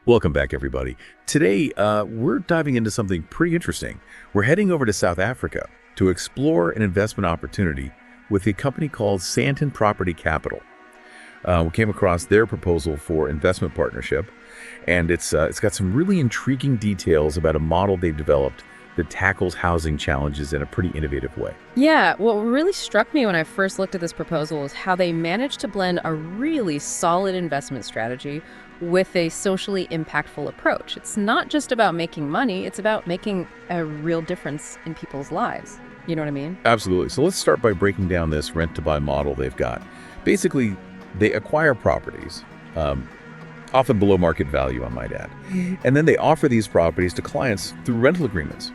Welcome back, everybody. Today, we're diving into something pretty interesting. We're heading over to South Africa to explore an investment opportunity with a company called Sandton Property Capital. We came across their proposal for investment partnership, and it's got some really intriguing details about a model they've developed that tackles housing challenges in a pretty innovative way. Yeah, what really struck me when I first looked at this proposal is how they managed to blend a really solid investment strategy with a socially impactful approach. It's not just about making money, it's about making a real difference in people's lives. You know what I mean? Absolutely. So let's start by breaking down this rent-to-buy model they've got. Basically, they acquire properties, often below market value, I might add. And then they offer these properties to clients through rental agreements.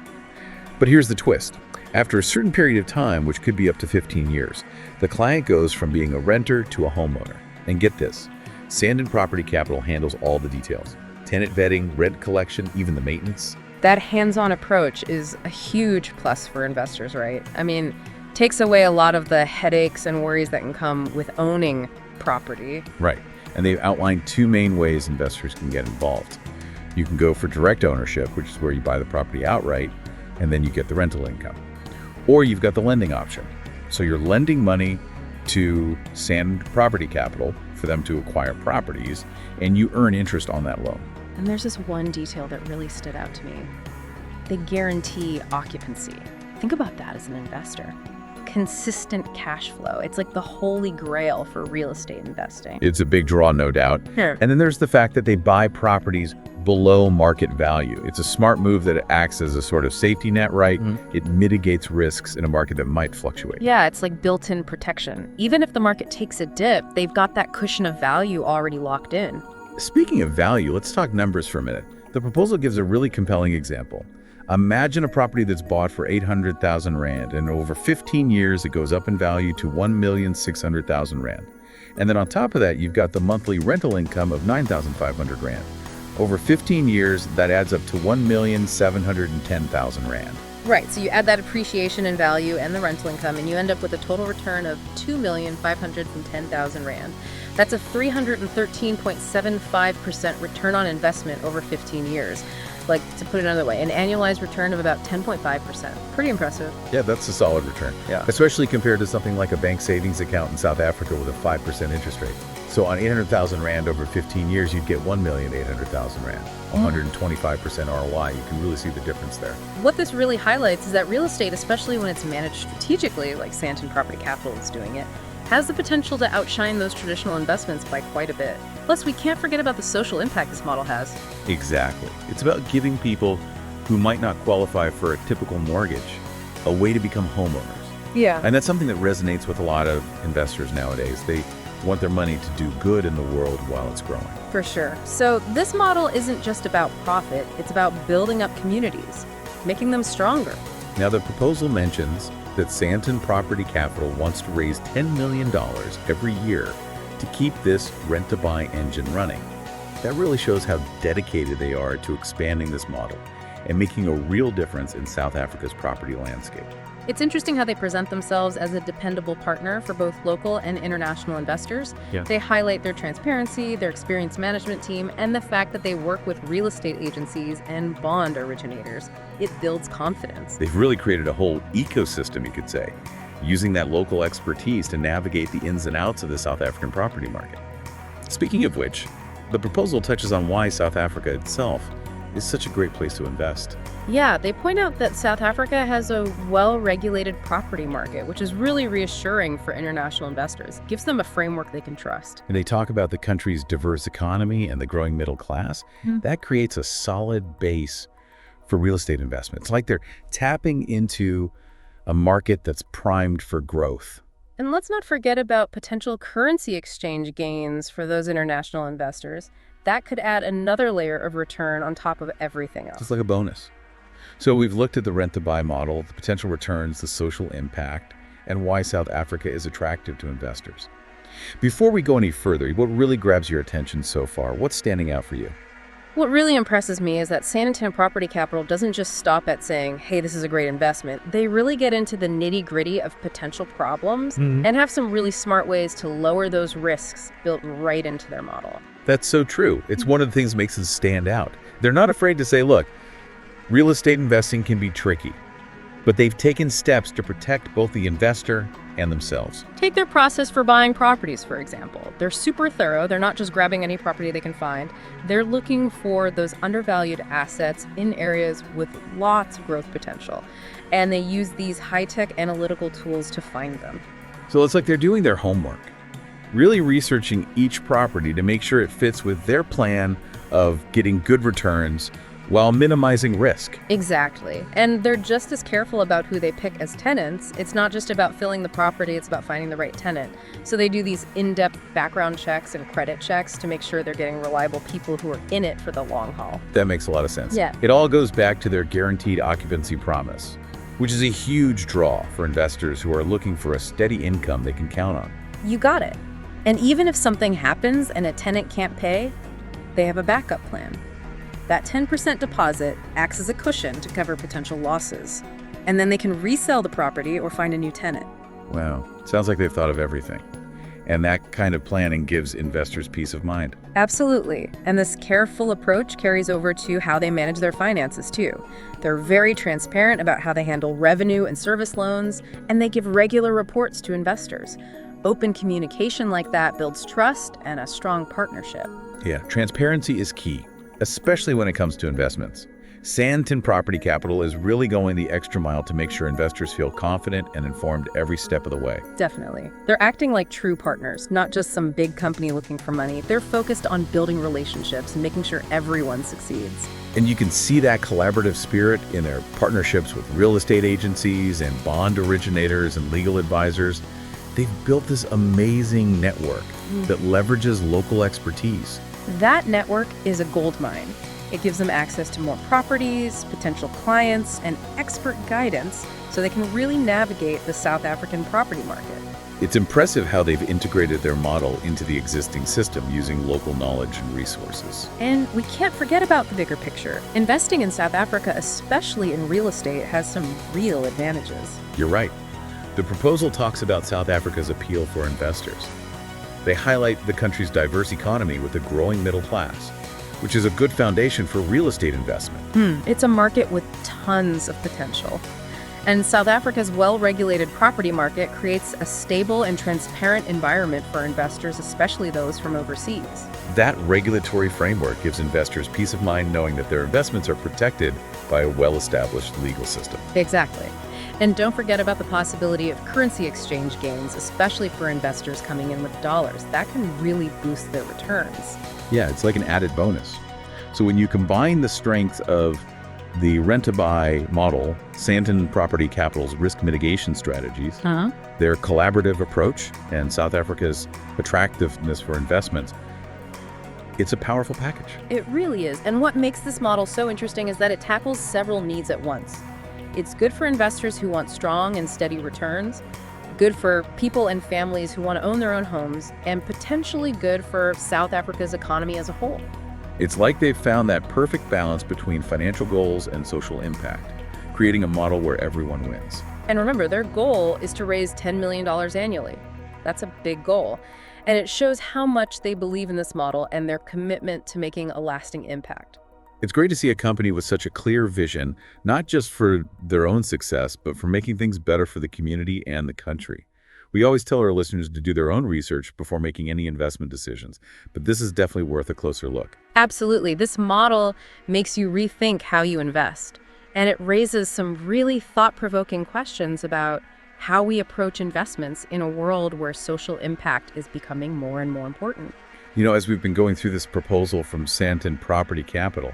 But here's the twist. After a certain period of time, which could be up to 15 years, the client goes from being a renter to a homeowner. And get this, Sandton Property Capital handles all the details. Tenant vetting, rent collection, even the maintenance. That hands-on approach is a huge plus for investors, right? I mean, takes away a lot of the headaches and worries that can come with owning property. Right. And they've outlined two main ways investors can get involved. You can go for direct ownership, which is where you buy the property outright, and then you get the rental income. Or you've got the lending option. So you're lending money to Sandton Property Capital for them to acquire properties, and you earn interest on that loan. And there's this one detail that really stood out to me. They guarantee occupancy. Think about that as an investor. Consistent cash flow. It's like the holy grail for real estate investing. It's a big draw, no doubt. Sure. And then there's the fact that they buy properties below market value. It's a smart move that acts as a sort of safety net, right? It mitigates risks in a market that might fluctuate. Yeah, it's like built-in protection. Even if the market takes a dip, they've got that cushion of value already locked in. Speaking of value, let's talk numbers for a minute. The proposal gives a really compelling example. Imagine a property that's bought for 800,000 Rand, and over 15 years, it goes up in value to 1,600,000 Rand. And then on top of that, you've got the monthly rental income of 9,500 Rand. Over 15 years, that adds up to 1,710,000 Rand. Right, so you add that appreciation in value and the rental income, and you end up with a total return of 2,510,000 Rand. That's a 313.75% return on investment over 15 years. Like, to put it another way, an annualized return of about 10.5%. Pretty impressive. Yeah, that's a solid return. Yeah. Especially compared to something like a bank savings account in South Africa with a 5% interest rate. So on 800,000 Rand over 15 years, you'd get 1,800,000 Rand. 125% ROI. You can really see the difference there. What this really highlights is that real estate, especially when it's managed strategically, like Sandton Property Capital is doing it, has the potential to outshine those traditional investments by quite a bit. Plus, we can't forget about the social impact this model has. Exactly. It's about giving people who might not qualify for a typical mortgage a way to become homeowners. Yeah. And that's something that resonates with a lot of investors nowadays. They want their money to do good in the world while it's growing. For sure. So this model isn't just about profit, it's about building up communities, making them stronger. Now, the proposal mentions that Sandton Property Capital wants to raise $10 million every year to keep this rent-to-buy engine running. That really shows how dedicated they are to expanding this model and making a real difference in South Africa's property landscape. It's interesting how they present themselves as a dependable partner for both local and international investors. Yeah. They highlight their transparency, their experienced management team, and the fact that they work with real estate agencies and bond originators. It builds confidence. They've really created a whole ecosystem, you could say, using that local expertise to navigate the ins and outs of the South African property market. Speaking of which, the proposal touches on why South Africa itself is such a great place to invest. Yeah, they point out that South Africa has a well-regulated property market, which is really reassuring for international investors. It gives them a framework they can trust. And they talk about the country's diverse economy and the growing middle class. That creates a solid base for real estate investment. It's like they're tapping into a market that's primed for growth. And let's not forget about potential currency exchange gains for those international investors. That could add another layer of return on top of everything else. It's like a bonus. So we've looked at the rent-to-buy model, the potential returns, the social impact, and why South Africa is attractive to investors. Before we go any further, what really grabs your attention so far? What's standing out for you? What really impresses me is that Sandton Property Capital doesn't just stop at saying, hey, this is a great investment. They really get into the nitty-gritty of potential problems and have some really smart ways to lower those risks built right into their model. That's so true. It's one of the things that makes us stand out. They're not afraid to say, look, real estate investing can be tricky, but they've taken steps to protect both the investor and themselves. Take their process for buying properties, for example. They're super thorough. They're not just grabbing any property they can find. They're looking for those undervalued assets in areas with lots of growth potential. And they use these high-tech analytical tools to find them. So it's like they're doing their homework, really researching each property to make sure it fits with their plan of getting good returns while minimizing risk. Exactly. And they're just as careful about who they pick as tenants. It's not just about filling the property, it's about finding the right tenant. So they do these in-depth background checks and credit checks to make sure they're getting reliable people who are in it for the long haul. That makes a lot of sense. Yeah. It all goes back to their guaranteed occupancy promise, which is a huge draw for investors who are looking for a steady income they can count on. You got it. And even if something happens and a tenant can't pay, they have a backup plan. That 10% deposit acts as a cushion to cover potential losses. And then they can resell the property or find a new tenant. Wow. Sounds like they've thought of everything. And that kind of planning gives investors peace of mind. Absolutely. And this careful approach carries over to how they manage their finances, too. They're very transparent about how they handle revenue and service loans, and they give regular reports to investors. Open communication like that builds trust and a strong partnership. Yeah, transparency is key, especially when it comes to investments. Sandton Property Capital is really going the extra mile to make sure investors feel confident and informed every step of the way. Definitely. They're acting like true partners, not just some big company looking for money. They're focused on building relationships and making sure everyone succeeds. And you can see that collaborative spirit in their partnerships with real estate agencies and bond originators and legal advisors. They've built this amazing network that leverages local expertise. That network is a goldmine. It gives them access to more properties, potential clients, and expert guidance so they can really navigate the South African property market. It's impressive how they've integrated their model into the existing system using local knowledge and resources. And we can't forget about the bigger picture. Investing in South Africa, especially in real estate, has some real advantages. You're right. The proposal talks about South Africa's appeal for investors. They highlight the country's diverse economy with a growing middle class, which is a good foundation for real estate investment. It's a market with tons of potential. And South Africa's well-regulated property market creates a stable and transparent environment for investors, especially those from overseas. That regulatory framework gives investors peace of mind knowing that their investments are protected by a well-established legal system. Exactly. And don't forget about the possibility of currency exchange gains, especially for investors coming in with dollars. That can really boost their returns. Yeah, it's like an added bonus. So when you combine the strength of the rent-to-buy model, Sandton Property Capital's risk mitigation strategies, their collaborative approach, and South Africa's attractiveness for investments, it's a powerful package. It really is. And what makes this model so interesting is that it tackles several needs at once. It's good for investors who want strong and steady returns, good for people and families who want to own their own homes, and potentially good for South Africa's economy as a whole. It's like they've found that perfect balance between financial goals and social impact, creating a model where everyone wins. And remember, their goal is to raise $10 million annually. That's a big goal. And it shows how much they believe in this model and their commitment to making a lasting impact. It's great to see a company with such a clear vision, not just for their own success, but for making things better for the community and the country. We always tell our listeners to do their own research before making any investment decisions, but this is definitely worth a closer look. Absolutely. This model makes you rethink how you invest, and it raises some really thought-provoking questions about how we approach investments in a world where social impact is becoming more and more important. You know, as we've been going through this proposal from Sandton Property Capital,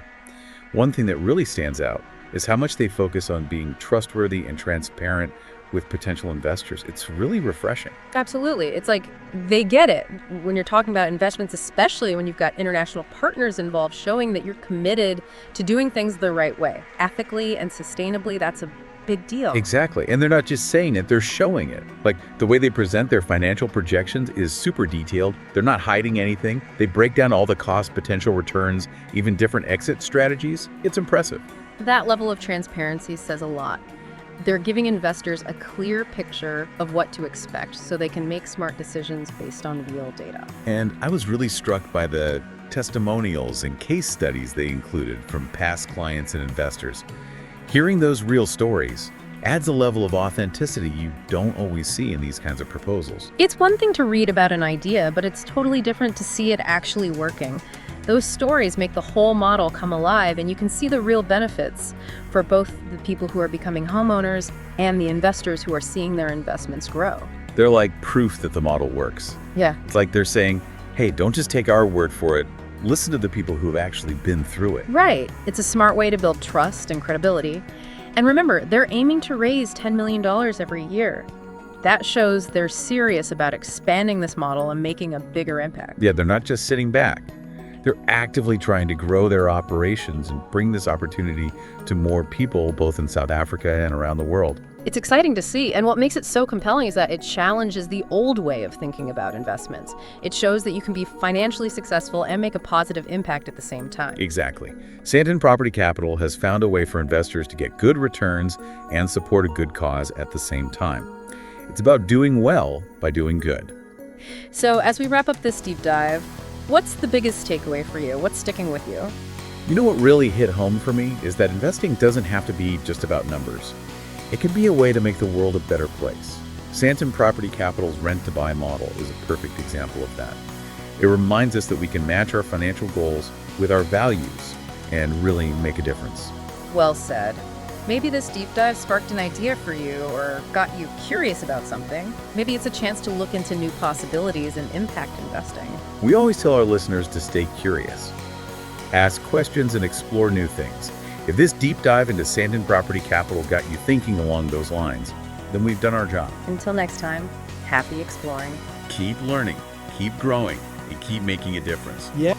one thing that really stands out is how much they focus on being trustworthy and transparent with potential investors. It's really refreshing. Absolutely. It's like they get it when you're talking about investments, especially when you've got international partners involved, showing that you're committed to doing things the right way, ethically and sustainably. That's a big deal. Exactly. And they're not just saying it, they're showing it. Like the way they present their financial projections is super detailed. They're not hiding anything. They break down all the cost, potential returns, even different exit strategies. It's impressive. That level of transparency says a lot. They're giving investors a clear picture of what to expect so they can make smart decisions based on real data. And I was really struck by the testimonials and case studies they included from past clients and investors. Hearing those real stories adds a level of authenticity you don't always see in these kinds of proposals. It's one thing to read about an idea, but it's totally different to see it actually working. Those stories make the whole model come alive, and you can see the real benefits for both the people who are becoming homeowners and the investors who are seeing their investments grow. They're like proof that the model works. Yeah. It's like they're saying, hey, don't just take our word for it. Listen to the people who have actually been through it. Right. It's a smart way to build trust and credibility. And remember, they're aiming to raise $10 million every year. That shows they're serious about expanding this model and making a bigger impact. Yeah, they're not just sitting back. They're actively trying to grow their operations and bring this opportunity to more people, both in South Africa and around the world. It's exciting to see, and what makes it so compelling is that it challenges the old way of thinking about investments. It shows that you can be financially successful and make a positive impact at the same time. Exactly. Sandton Property Capital has found a way for investors to get good returns and support a good cause at the same time. It's about doing well by doing good. So as we wrap up this deep dive, what's the biggest takeaway for you? What's sticking with you? You know what really hit home for me is that investing doesn't have to be just about numbers. It can be a way to make the world a better place. Sandton Property Capital's rent-to-buy model is a perfect example of that. It reminds us that we can match our financial goals with our values and really make a difference. Well said. Maybe this deep dive sparked an idea for you or got you curious about something. Maybe it's a chance to look into new possibilities in impact investing. We always tell our listeners to stay curious, ask questions, and explore new things. If this deep dive into Sandton Property Capital got you thinking along those lines, then we've done our job. Until next time, happy exploring. Keep learning, keep growing, and keep making a difference. Yeah.